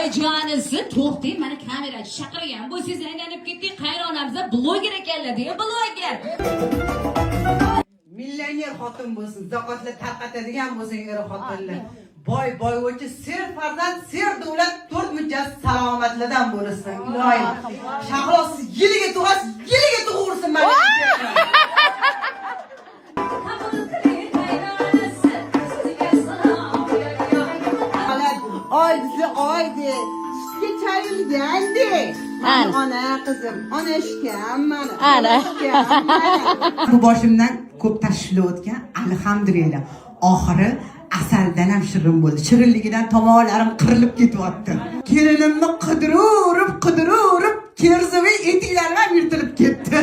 Voyjonisi, to'xtang, mana kamerachi chaqirgan. Bu siz aylanib ketdik, qaynonamizda bloger ekanlar, deya bloger. Millioner xotin bo'lsin, zakotlar tarqatadigan bo'lsin xotinlar. Boy boyvochi ser farzand, ser davlat, 4 mijjasi salomatlidan bo'lsin. Ilohim. Shahlos yiliga tug'asiz, yiliga tug'ursin mana. Oydi. Sizga chayilgandi. Ona qizim, ona ishkam mana. Ana. Bu boshimdan ko'p tashvishlar o'tgan, alhamdulillah. Oxiri asaldan ham shirin bo'ldi. Shirinligidan tomoqlarim qirilib ketyapti. Kelinimni qidirib, kerzivi etiklarim ham yirtilib ketdi.